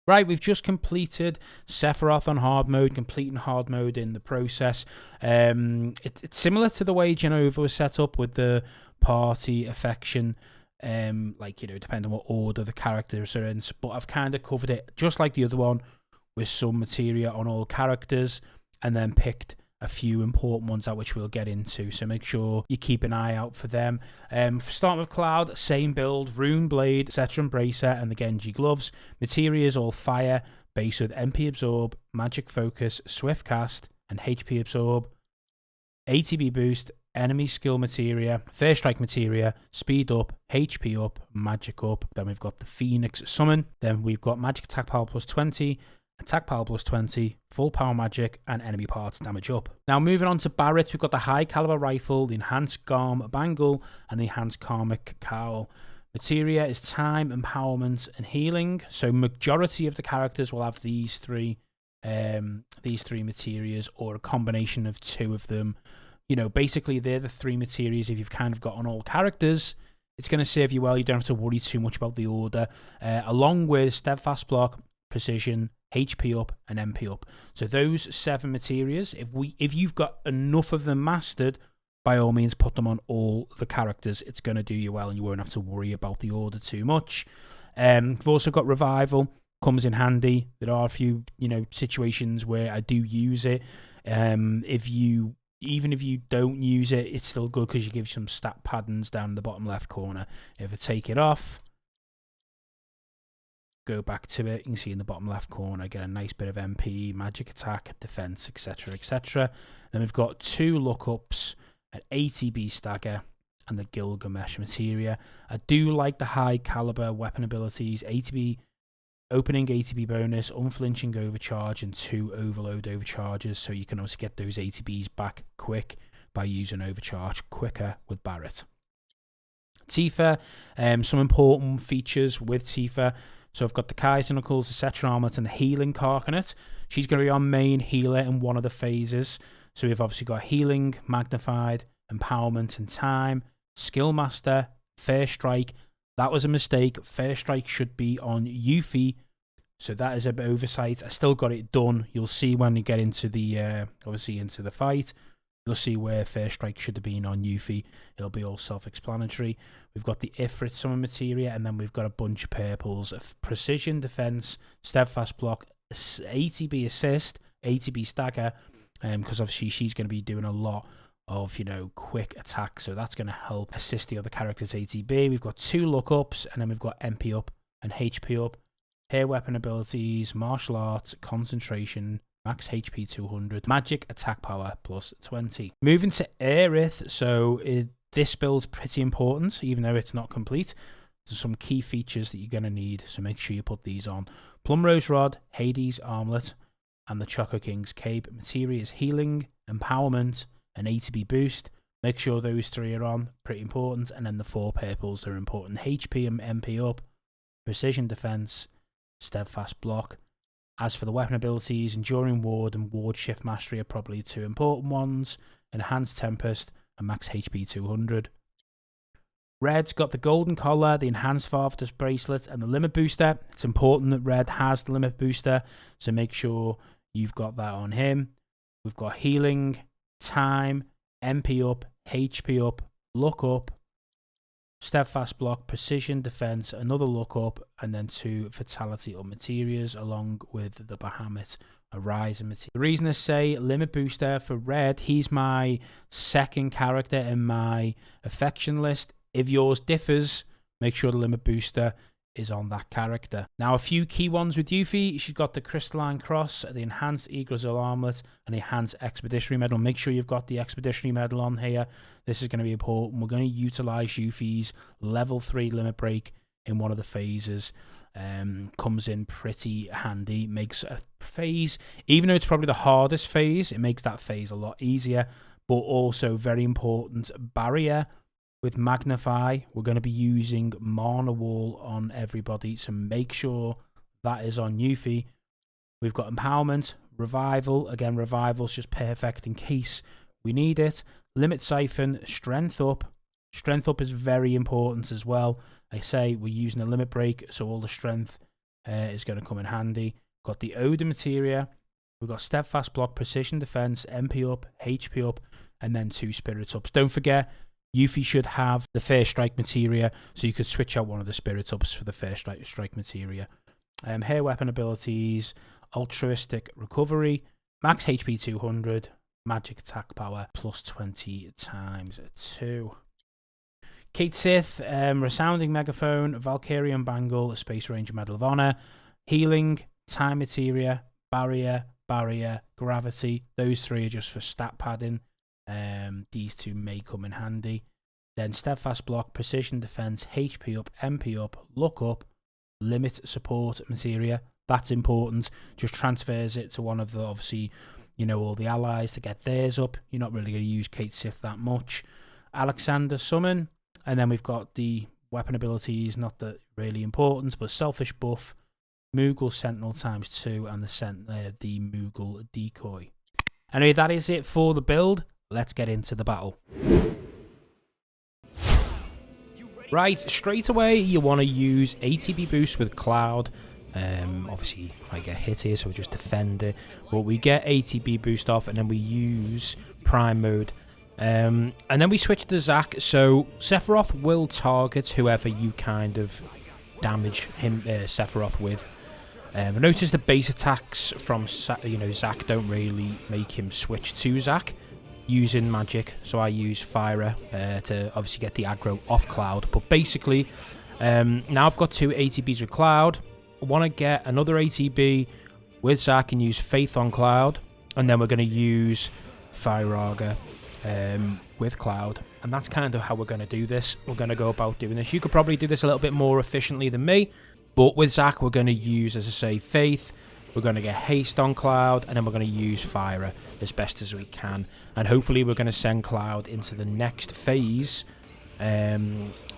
Right, we've just completed Sephiroth on hard mode, completing hard mode in the process. It's similar to the way Genova was set up with the party affection, like, you know, depending on what order the characters are in. But I've kind of covered it just like the other one with some materia on all characters and then picked a few important ones out which we'll get into, so make sure you keep an eye out for them. Starting with Cloud, same build, Rune Blade, Cetera Embracer, and the Genji gloves. Materia is all fire, base with MP Absorb, Magic Focus, Swift Cast, and HP Absorb. ATB boost, enemy skill materia, First Strike materia, speed up, HP up, magic up. Then we've got the Phoenix summon. Then we've got magic attack power plus 20, attack power plus 20, full power magic, and enemy parts damage up. Now moving on to Barrett, we've got the high caliber rifle, the enhanced Garm Bangle, and the enhanced Karmic Cowl. Materia is time, empowerment, and healing. So majority of the characters will have these three materias, or a combination of two of them. You know, basically they're the three materias. If you've kind of got on all characters, it's going to serve you well. You don't have to worry too much about the order. Along with Steadfast Block, Precision, HP up, and MP up. So those 7 materias, if you've got enough of them mastered, by all means put them on all the characters. It's going to do you well and you won't have to worry about the order too much. We've also got Revival, comes in handy. There are a few, you know, situations where I do use it. Even if you don't use it, it's still good because you give some stat paddings down in the bottom left corner. If I take it off, go back to it, you can see in the bottom left corner, get a nice bit of MP, magic attack, defense, etc, etc. Then we've got 2 lookups, an ATB stagger, and the Gilgamesh materia. I do like the high caliber weapon abilities, ATB, opening ATB bonus, unflinching overcharge, and 2 overload overcharges, so you can also get those ATBs back quick by using overcharge quicker with Barrett. Tifa, some important features with Tifa. So I've got the Kaiser Knuckles, the Cetron Armlet, and the Healing Carcanet. She's going to be our main healer in one of the phases. So we've obviously got Healing, Magnified, Empowerment, and Time, Skill Master, First Strike. That was a mistake. First Strike should be on Yuffie. So that is an oversight. I still got it done. You'll see when you get into the, obviously into the fight. You'll see where First Strike should have been on Yuffie. It'll be all self-explanatory. We've got the Ifrit summon materia, and then we've got a bunch of purples of Precision Defense, Steadfast Block, ATB Assist, ATB Stagger, because obviously she's going to be doing a lot of, you know, quick attacks, so that's going to help assist the other characters' ATB. We've got 2 lookups, and then we've got MP up and HP up. Hair weapon abilities, martial arts, concentration, max HP 200, magic attack power plus 20. Moving to Aerith, so this build's pretty important, even though it's not complete. There's some key features that you're going to need, so make sure you put these on. Plumrose Rod, Hades Armlet, and the Choco King's Cape. Materia is healing, empowerment, and ATB boost. Make sure those 3 are on, pretty important. And then the 4 purples are important. HP and MP up, Precision Defense, Steadfast Block. As for the weapon abilities, Enduring Ward and Ward Shift Mastery are probably 2 important ones. Enhanced Tempest and max HP 200. Red's got the Golden Collar, the Enhanced Father's Bracelet, and the Limit Booster. It's important that Red has the Limit Booster, so make sure you've got that on him. We've got Healing, Time, MP up, HP up, Look up, Steadfast Block, Precision Defense, another Look up, and then 2 Fatality up materias, along with the Bahamut Horizon material. The reason I say Limit Booster for Red, he's my second character in my affection list. If yours differs, make sure the Limit Booster is on that character. Now, a few key ones with Yuffie. She's got the Crystalline Cross, the Enhanced Yggdrasil Armlet, and the Enhanced Expeditionary Medal. Make sure you've got the Expeditionary Medal on here. This is going to be important. We're going to utilize Yuffie's level 3 limit break in one of the phases. Comes in pretty handy. Makes a phase, even though it's probably the hardest phase, it makes that phase a lot easier. But also very important, barrier. With Magnify, we're going to be using Mana Wall on everybody, so make sure that is on Yuffie. We've got Empowerment, Revival. Again, Revival's just perfect in case we need it. Limit Siphon, Strength Up. Strength Up is very important as well. I say we're using a limit break, so all the strength is going to come in handy. Got the Odin materia. We've got steadfast block, precision defense, MP up, HP up, and then 2 spirits ups. Don't forget, Yuffie should have the first strike materia, so you could switch out one of the spirit ups for the first strike materia. Hair weapon abilities, altruistic recovery, max HP 200, magic attack power plus 20 times 2. Kate Sith, resounding megaphone, Valkyrian bangle, Space Ranger Medal of Honor, healing, time materia, barrier, gravity. Those 3 are just for stat padding. These 2 may come in handy. Then steadfast block, precision defense, HP up, MP up, look up, limit support materia. That's important. Just transfers it to one of the, obviously, you know, all the allies to get theirs up. You're not really going to use Kate Sith that much. Alexander summon. And then we've got the weapon abilities, not that really important, but selfish buff, Moogle Sentinel ×2, and the Moogle decoy. Anyway, that is it for the build. Let's get into the battle. Right, straight away you want to use ATB boost with Cloud. Obviously I get hit here, so we just defend it. But we get ATB boost off, and then we use Prime mode. And then we switch to Zac. So Sephiroth will target whoever you kind of damage him, Sephiroth with. I noticed the base attacks from Zac don't really make him switch to Zac using magic, so I use Fire to obviously get the aggro off Cloud. But basically, now I've got 2 ATBs with Cloud. I want to get another ATB with Zac and use Faith on Cloud, and then we're going to use Fire with Cloud, and that's kind of how we're going to do this. We're going to go about doing this. You could probably do this a little bit more efficiently than me, but with Zac we're going to use, as I say, Faith. We're going to get haste on Cloud, and then we're going to use Fire as best as we can, and hopefully we're going to send Cloud into the next phase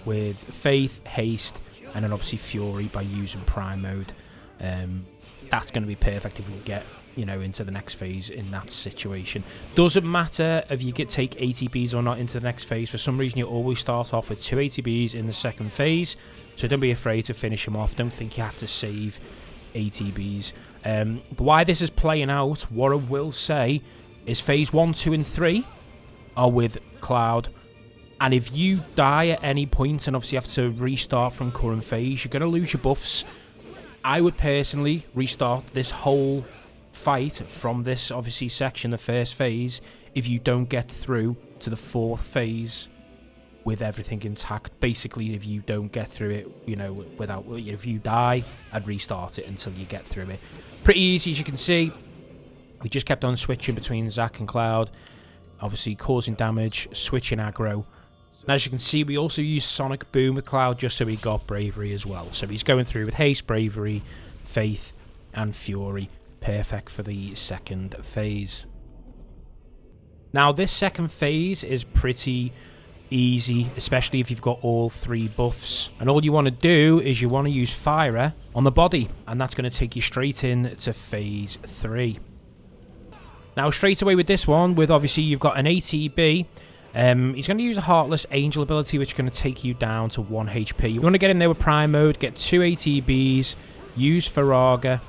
with Faith, haste, and then obviously Fury by using Prime mode. That's going to be perfect if we can get, you know, into the next phase in that situation. Doesn't matter if you take ATBs or not into the next phase. For some reason you always start off with 2 ATBs in the second phase, so don't be afraid to finish them off. Don't think you have to save ATBs. But why this is playing out, what I will say is phase 1, 2 and 3 are with Cloud, and if you die at any point and obviously have to restart from current phase, you're going to lose your buffs. I would personally restart this whole fight from this obviously section, the first phase, if you don't get through to the 4th phase with everything intact. Basically, if you don't get through it, you know, without, if you die, I'd restart it until you get through it. Pretty easy, as you can see. We just kept on switching between Zac and Cloud, obviously causing damage, switching aggro. And as you can see, we also use Sonic Boom with Cloud just so he got Bravery as well. So he's going through with haste, Bravery, Faith, and Fury. Perfect for the second phase. Now this second phase is pretty easy, especially if you've got all 3 buffs, and all you want to do is you want to use Fire on the body, and that's going to take you straight in to phase 3. Now straight away with this one, with obviously you've got an ATB, he's going to use a Heartless Angel ability, which is going to take you down to 1 HP. You want to get in there with Prime mode, get 2 ATBs, use Faraga.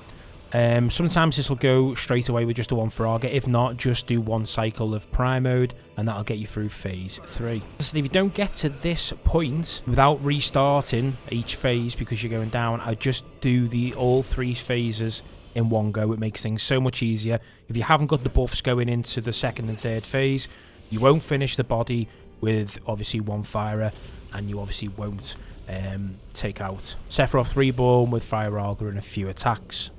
Sometimes this will go straight away with just the 1 Faraga. If not, just do 1 cycle of Prime mode, and that'll get you through phase 3. So if you don't get to this point without restarting each phase because you're going down, I just do all 3 phases in one go. It makes things so much easier. If you haven't got the buffs going into the 2nd and 3rd phase, you won't finish the body with obviously 1 Fire, and you obviously won't take out Sephiroth Reborn with Fire Arga and a few attacks.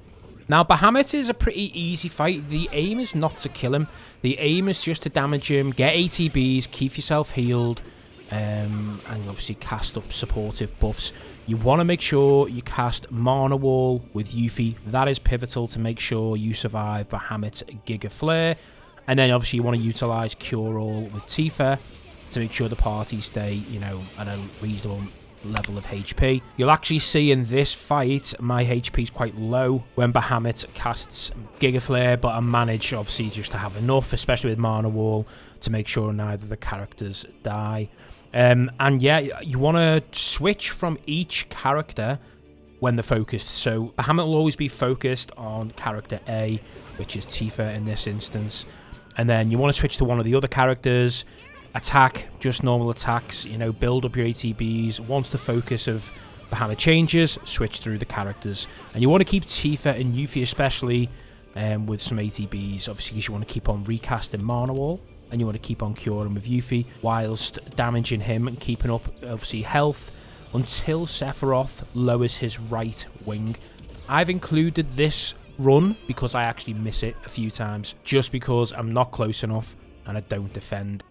Now Bahamut is a pretty easy fight. The aim is not to kill him. The aim is just to damage him, get ATBs, keep yourself healed, and obviously cast up supportive buffs. You want to make sure you cast Mana Wall with Yuffie. That is pivotal to make sure you survive Bahamut's Giga Flare. And then obviously you want to utilise Cure All with Tifa to make sure the party stay, you know, at a reasonable level of HP. You'll actually see in this fight my HP is quite low when Bahamut casts Giga Flare, but I manage obviously just to have enough, especially with Mana Wall, to make sure neither of the characters die. And yeah, you want to switch from each character when they're focused. So Bahamut will always be focused on character A, which is Tifa in this instance. And then you want to switch to one of the other characters, attack, just normal attacks, you know, build up your ATBs. Once the focus of Bahamut changes, switch through the characters. And you want to keep Tifa and Yuffie especially with some ATBs, obviously, because you want to keep on recasting Mana Wall, and you want to keep on curing with Yuffie, whilst damaging him and keeping up, obviously, health, until Sephiroth lowers his right wing. I've included this run because I actually miss it a few times, just because I'm not close enough and I don't defend.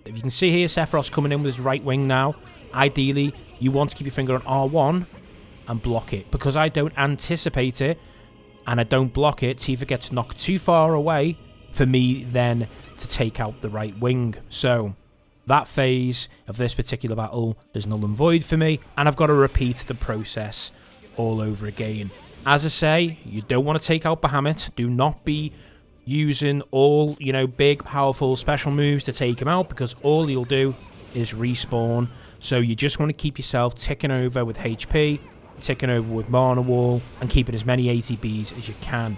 If you can see here, Sephiroth's coming in with his right wing now. Ideally, you want to keep your finger on R1 and block it. Because I don't anticipate it and I don't block it, Tifa gets knocked too far away for me then to take out the right wing. So that phase of this particular battle is null and void for me, and I've got to repeat the process all over again. As I say, you don't want to take out Bahamut. Do not be using all, you know, big, powerful special moves to take him out, because all he'll do is respawn. So you just want to keep yourself ticking over with HP, ticking over with Mana Wall, and keeping as many ATBs as you can.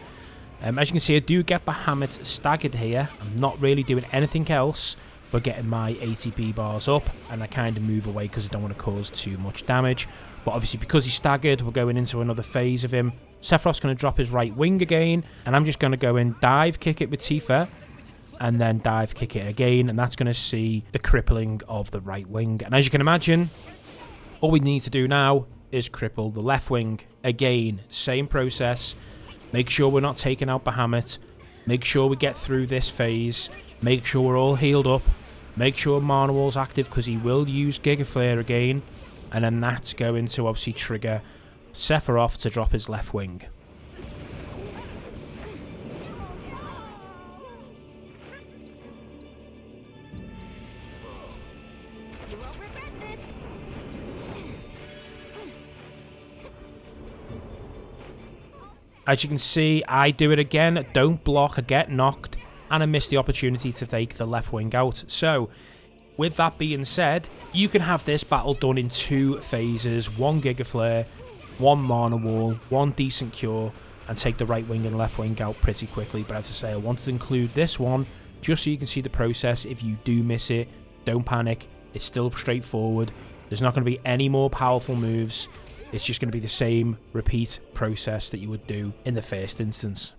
As you can see, I do get Bahamut staggered here. I'm not really doing anything else but getting my ATB bars up, and I kind of move away because I don't want to cause too much damage. But obviously, because he's staggered, we're going into another phase of him. Sephiroth's going to drop his right wing again, and I'm just going to go in, dive kick it with Tifa, and then dive kick it again, and that's going to see the crippling of the right wing. And as you can imagine, all we need to do now is cripple the left wing. Again, same process. Make sure we're not taking out Bahamut. Make sure we get through this phase. Make sure we're all healed up. Make sure Mana Wall's active, because he will use Giga Flare again. And then that's going to obviously trigger Sephiroth to drop his left wing. As you can see, I do it again. Don't block, I get knocked, and I miss the opportunity to take the left wing out. So, with that being said, you can have this battle done in 2 phases. 1 Giga Flare, 1 Mana Wall, 1 decent cure, and take the right wing and left wing out pretty quickly. But as I say, I wanted to include this one just so you can see the process. If you do miss it, don't panic. It's still straightforward. There's not going to be any more powerful moves. It's just going to be the same repeat process that you would do in the first instance.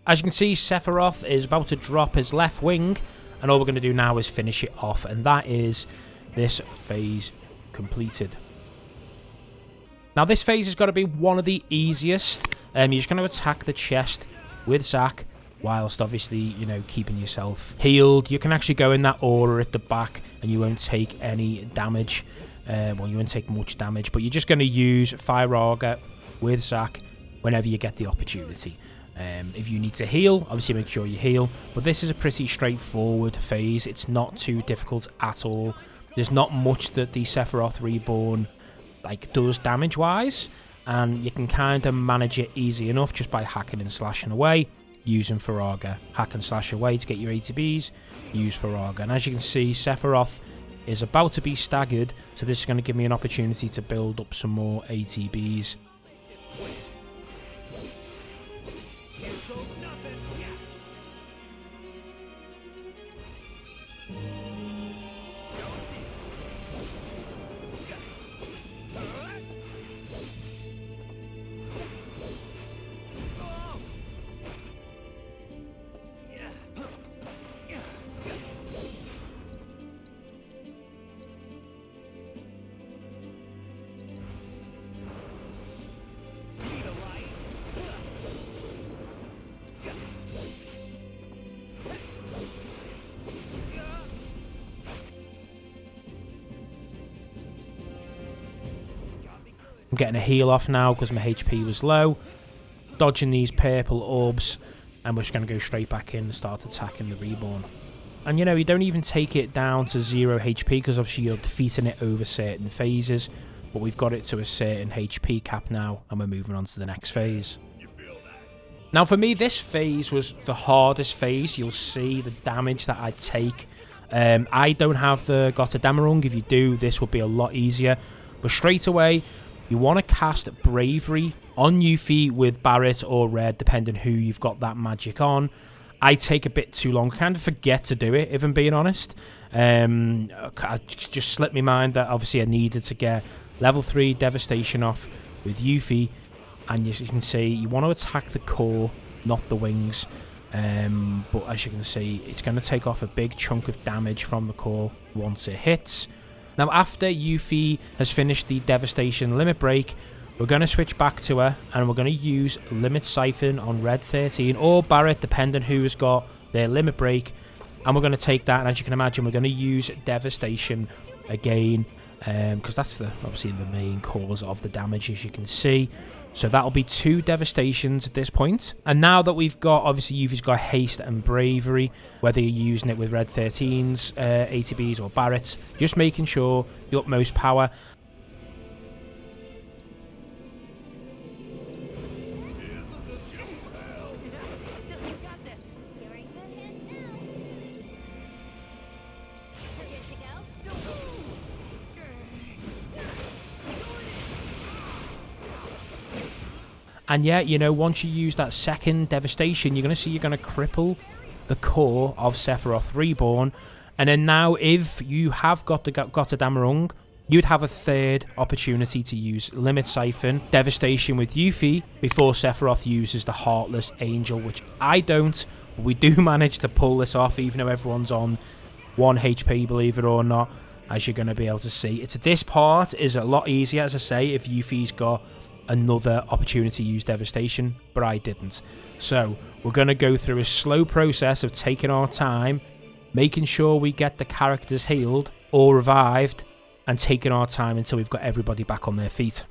As you can see, Sephiroth is about to drop his left wing, and all we're going to do now is finish it off, and that is this phase completed. Now, this phase has got to be one of the easiest. You're just going to attack the chest with Zac, whilst obviously, you know, keeping yourself healed. You can actually go in that aura at the back, and you won't take any damage. Well, you won't take much damage, but you're just going to use Fire Auger with Zac whenever you get the opportunity. If you need to heal, obviously make sure you heal. But this is a pretty straightforward phase. It's not too difficult at all. There's not much that the Sephiroth Reborn does damage-wise, and you can kind of manage it easy enough just by hacking and slashing away, using Faraga. Hack and slash away to get your ATBs, use Faraga. And as you can see, Sephiroth is about to be staggered, so this is going to give me an opportunity to build up some more ATBs. I'm getting a heal off now because my HP was low. Dodging these purple orbs. And we're just going to go straight back in and start attacking the Reborn. And you know, you don't even take it down to 0 HP because obviously you're defeating it over certain phases. But we've got it to a certain HP cap now, and we're moving on to the next phase. Now for me, this phase was the hardest phase. You'll see the damage that I take. I don't have the Götterdammerung. If you do, this will be a lot easier. But straight away, you want to cast Bravery on Yuffie with Barret or Red, depending who you've got that magic on. I take a bit too long. I kind of forget to do it, if I'm being honest. I just slipped my mind that obviously I needed to get level 3 Devastation off with Yuffie. And as you can see, you want to attack the core, not the wings. But as you can see, it's going to take off a big chunk of damage from the core once it hits. Now, after Yuffie has finished the Devastation Limit Break, we're going to switch back to her, and we're going to use Limit Siphon on Red 13 or Barret, depending who has got their Limit Break. And we're going to take that, and as you can imagine, we're going to use Devastation again, because that's obviously the main cause of the damage, as you can see. So that'll be 2 Devastations at this point. And now that we've got, obviously Yuffie's got Haste and Bravery, whether you're using it with Red 13s, ATBs or Barrets, just making sure the utmost power. And yeah, you know, once you use that second Devastation, you're going to see you're going to cripple the core of Sephiroth Reborn. And then now, if you have got the Götterdammerung, you'd have a third opportunity to use Limit Siphon, Devastation with Yuffie, before Sephiroth uses the Heartless Angel, which I don't. But we do manage to pull this off, even though everyone's on 1 HP, believe it or not, as you're going to be able to see. This part is a lot easier, as I say, if Yuffie's got another opportunity to use Devastation, but I didn't. So we're going to go through a slow process of taking our time, making sure we get the characters healed or revived, and taking our time until we've got everybody back on their feet.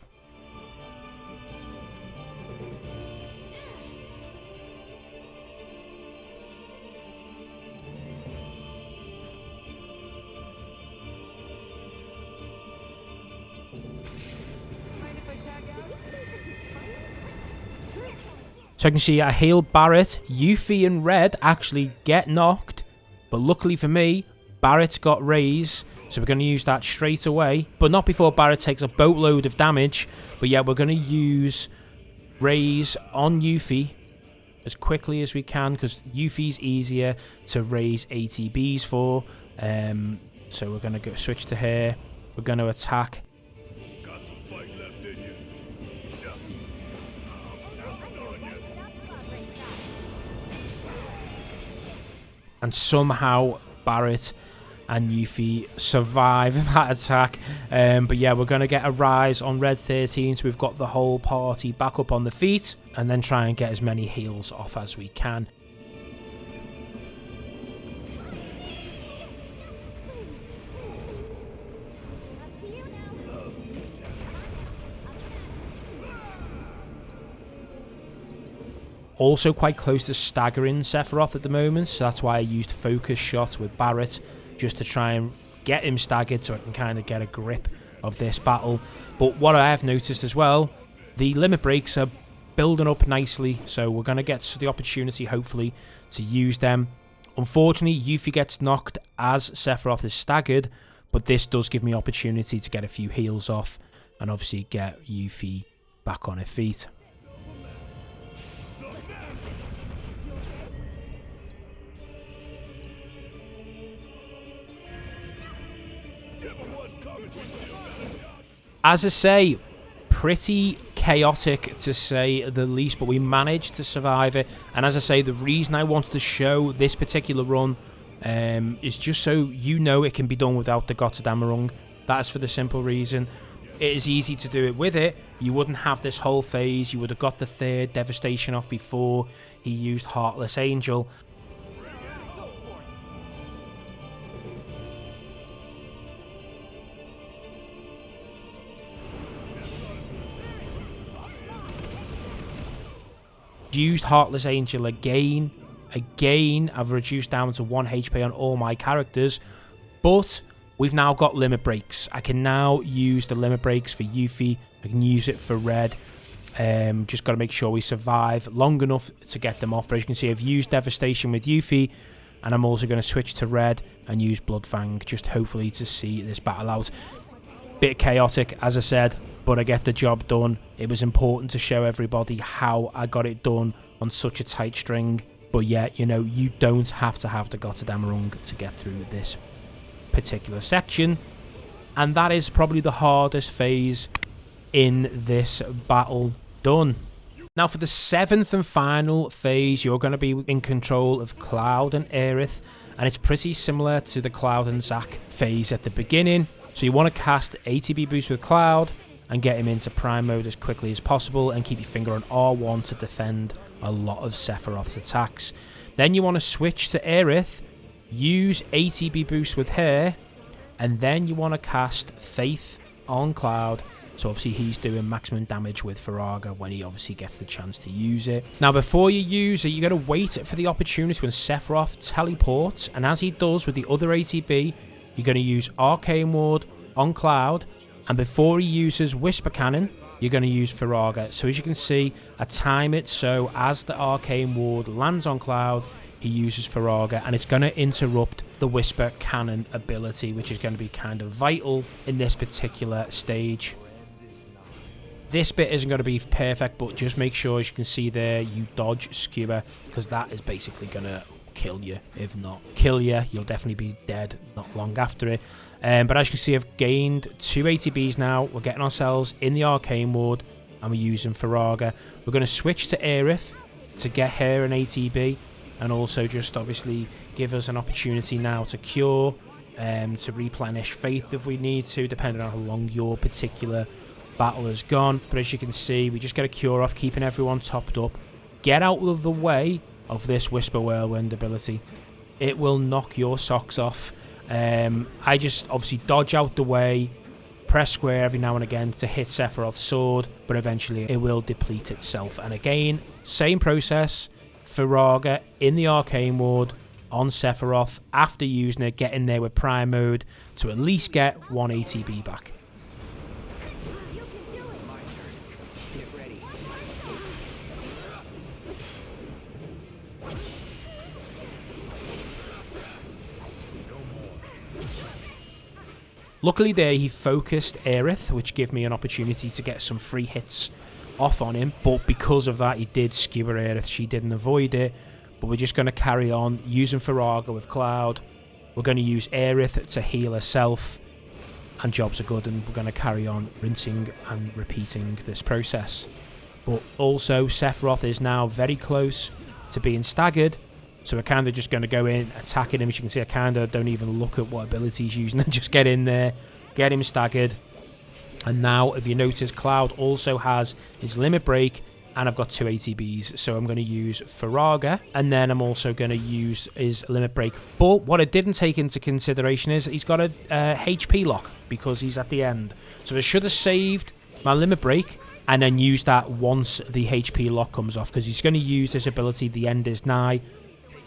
So I can see I healed Barret. Yuffie and Red actually get knocked. But luckily for me, Barret's got Raise. So we're going to use that straight away. But not before Barret takes a boatload of damage. But yeah, we're going to use Raise on Yuffie as quickly as we can, because Yuffie's easier to raise ATBs for. So we're going to switch to her. We're going to attack. And somehow Barret and Yuffie survive that attack. But yeah, we're going to get a rise on Red 13, so we've got the whole party back up on the feet, and then try and get as many heals off as we can. Also quite close to staggering Sephiroth at the moment, so that's why I used Focus Shot with Barret, just to try and get him staggered so I can kind of get a grip of this battle. But what I have noticed as well, the limit breaks are building up nicely, so we're going to get the opportunity, hopefully, to use them. Unfortunately, Yuffie gets knocked as Sephiroth is staggered, but this does give me opportunity to get a few heals off, and obviously get Yuffie back on her feet. As I say, pretty chaotic to say the least, but we managed to survive it. And as I say, the reason I wanted to show this particular run is just so you know it can be done without the Götterdammerung. That is for the simple reason it is easy to do it with it. You wouldn't have this whole phase. You would have got the third Devastation off before he used Heartless Angel. used Heartless Angel again. Again, I've reduced down to 1 HP on all my characters. But we've now got limit breaks. I can now use the limit breaks for Yuffie. I can use it for Red. Just got to make sure we survive long enough to get them off. But as you can see, I've used Devastation with Yuffie. And I'm also going to switch to Red and use Bloodfang, just hopefully to see this battle out. Bit chaotic, as I said, but I get the job done. It was important to show everybody how I got it done on such a tight string. But yeah, you know, you don't have to have the Götterdämmerung to get through this particular section. And that is probably the hardest phase in this battle done. Now for the 7th and final phase, you're going to be in control of Cloud and Aerith, and it's pretty similar to the Cloud and Zack phase at the beginning. So you want to cast ATB boost with Cloud and get him into prime mode as quickly as possible and keep your finger on R1 to defend a lot of Sephiroth's attacks. Then you want to switch to Aerith, use ATB boost with her, and then you want to cast Faith on Cloud. So obviously he's doing maximum damage with Faraga when he obviously gets the chance to use it. Now before you use it, you're going to wait for the opportunity when Sephiroth teleports. And as he does with the other ATB, you're going to use Arcane Ward on Cloud. And before he uses Whisper Cannon, you're going to use Faraga. So as you can see, I time it so as the Arcane Ward lands on Cloud, he uses Faraga. And it's going to interrupt the Whisper Cannon ability, which is going to be kind of vital in this particular stage. This bit isn't going to be perfect, but just make sure, as you can see there, you dodge Skewer, because that is basically going to kill you. If not kill you, you'll definitely be dead not long after it. But as you can see, I've gained 2 ATBs now. We're getting ourselves in the Arcane Ward, and we're using Faraga. We're going to switch to Aerith to get her an ATB, and also just obviously give us an opportunity now to cure, to replenish Faith if we need to, depending on how long your particular battle is gone. But as you can see, we just get a cure off, keeping everyone topped up. Get out of the way of this Whisper Whirlwind ability. It will knock your socks off. I just obviously dodge out the way, press square every now and again to hit Sephiroth's sword, but eventually it will deplete itself. And again, same process. Faraga in the Arcane Ward on Sephiroth. After using it, get in there with Prime Mode to at least get 1 ATB back. Luckily there he focused Aerith, which gave me an opportunity to get some free hits off on him. But because of that, he did skewer Aerith. She didn't avoid it. But we're just going to carry on using Faraga with Cloud. We're going to use Aerith to heal herself. And jobs are good, and we're going to carry on rinsing and repeating this process. But also, Sephiroth is now very close to being staggered. So we're kind of just going to go in, attacking him. As you can see, I kind of don't even look at what ability he's using. Just get in there, get him staggered. And now, if you notice, Cloud also has his limit break, and I've got 2 ATBs. So I'm going to use Faraga, and then I'm also going to use his limit break. But what I didn't take into consideration is he's got a HP lock, because he's at the end. So I should have saved my limit break, and then use that once the HP lock comes off, because he's going to use this ability, The End Is Nigh.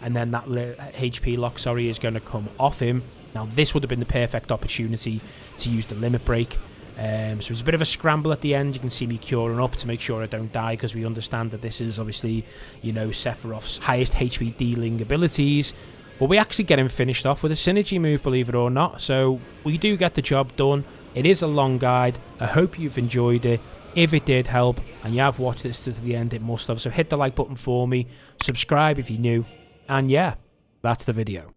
And then that HP lock, is going to come off him. Now, this would have been the perfect opportunity to use the limit break. So it's a bit of a scramble at the end. You can see me curing up to make sure I don't die, because we understand that this is obviously, you know, Sephiroth's highest HP dealing abilities. But we actually get him finished off with a synergy move, believe it or not. So we do get the job done. It is a long guide. I hope you've enjoyed it. If it did help, and you have watched this to the end, it must have. So hit the like button for me. Subscribe if you're new. And yeah, that's the video.